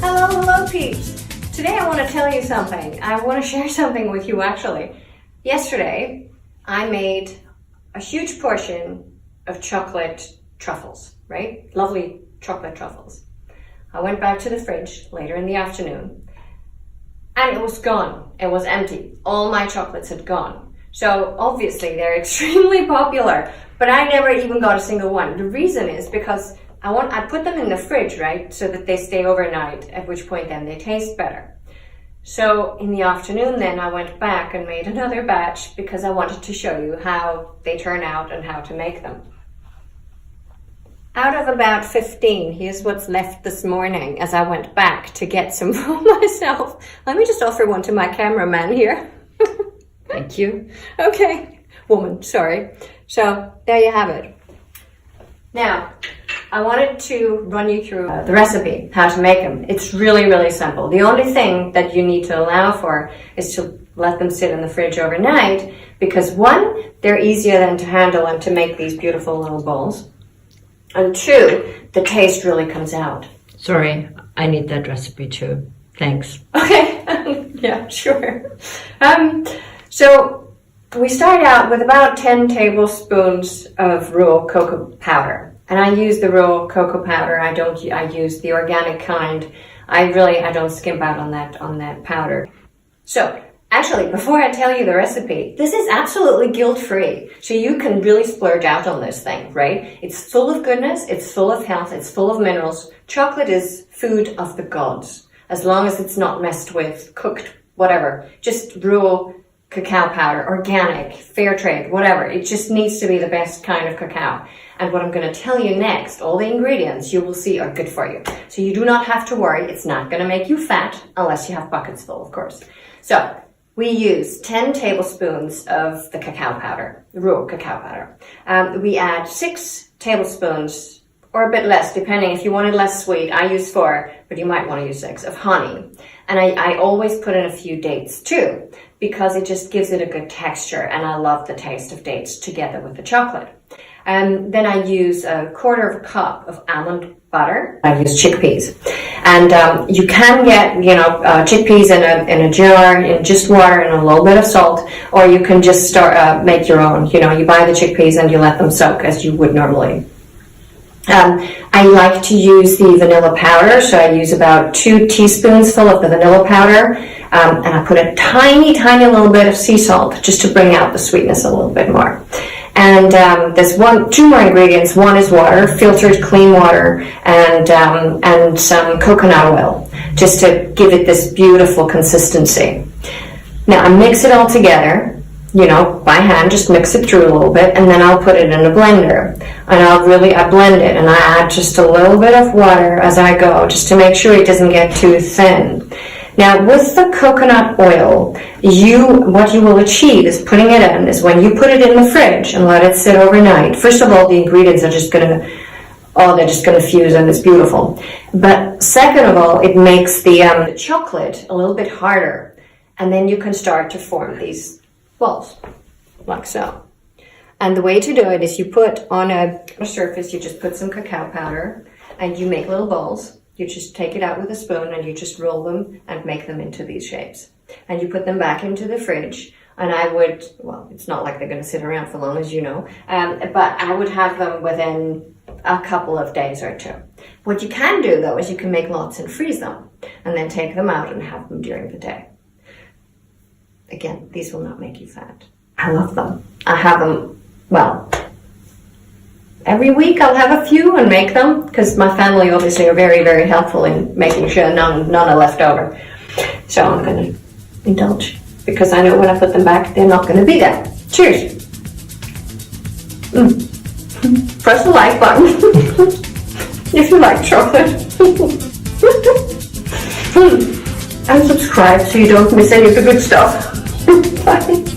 Hello peeps! Today I want to tell you something. I want to share something with you actually. Yesterday I made a huge portion of chocolate truffles, right? Lovely chocolate truffles. I went back to the fridge later in the afternoon and it was gone. It was empty. All my chocolates had gone. So obviously they're extremely popular, but I never even got a single one. The reason is because I put them in the fridge, right? So that they stay overnight, at which point then they taste better. So in the afternoon then I went back and made another batch because I wanted to show you how they turn out and how to make them. Out of about 15, here's what's left this morning as I went back to get some for myself. Let me just offer one to my cameraman here. Thank you. Okay, woman, sorry. So there you have it. Now, I wanted to run you through the recipe, how to make them. It's really, really simple. The only thing that you need to allow for is to let them sit in the fridge overnight because one, they're easier then to handle and to make these beautiful little balls. And two, the taste really comes out. Sorry, I need that recipe too. Thanks. Okay, yeah, sure. So we start out with about 10 tablespoons of raw cocoa powder. And I use the raw cocoa powder. I use the organic kind. I don't skimp out on that powder. So actually, before I tell you the recipe, this is absolutely guilt-free. So you can really splurge out on this thing, right? It's full of goodness, it's full of health, it's full of minerals. Chocolate is food of the gods, as long as it's not messed with, cooked, whatever. Just raw cacao powder, organic, fair trade, whatever. It just needs to be the best kind of cacao. And what I'm going to tell you next, all the ingredients you will see are good for you. So you do not have to worry. It's not going to make you fat unless you have buckets full, of course. So we use 10 tablespoons of the cacao powder, raw cacao powder. We add 6 tablespoons or a bit less, depending. If you want it less sweet, I use 4, but you might want to use 6 of honey. And I always put in a few dates too, because it just gives it a good texture. And I love the taste of dates together with the chocolate. And then I use a 1/4 cup of almond butter. I use chickpeas. And you can get, chickpeas in a jar in just water and a little bit of salt, or you can just make your own. You buy the chickpeas and you let them soak as you would normally. I like to use the vanilla powder, so I use about 2 teaspoons full of the vanilla powder, and I put a tiny, tiny little bit of sea salt just to bring out the sweetness a little bit more. And there's 2 more ingredients. One is water, filtered clean water, and some coconut oil, just to give it this beautiful consistency. Now I mix it all together, by hand, just mix it through a little bit, and then I'll put it in a blender. And I blend it, and I add just a little bit of water as I go, just to make sure it doesn't get too thin. Now, with the coconut oil, what you will achieve is putting it in, is when you put it in the fridge and let it sit overnight. First of all, the ingredients are just they're just going to fuse and it's beautiful. But second of all, it makes the chocolate a little bit harder. And then you can start to form these balls, like so. And the way to do it is you put on a surface, you just put some cacao powder and you make little balls. You just take it out with a spoon and you just roll them and make them into these shapes. And you put them back into the fridge. And it's not like they're going to sit around for long, as you know, but I would have them within a couple of days or 2. What you can do, though, is you can make lots and freeze them and then take them out and have them during the day. Again, these will not make you fat. I love them. I have them, every week I'll have a few and make them, because my family obviously are very, very helpful in making sure none are left over. So I'm going to indulge, because I know when I put them back, they're not going to be there. Cheers. Press the like button if you like chocolate. And subscribe so you don't miss any of the good stuff. Bye.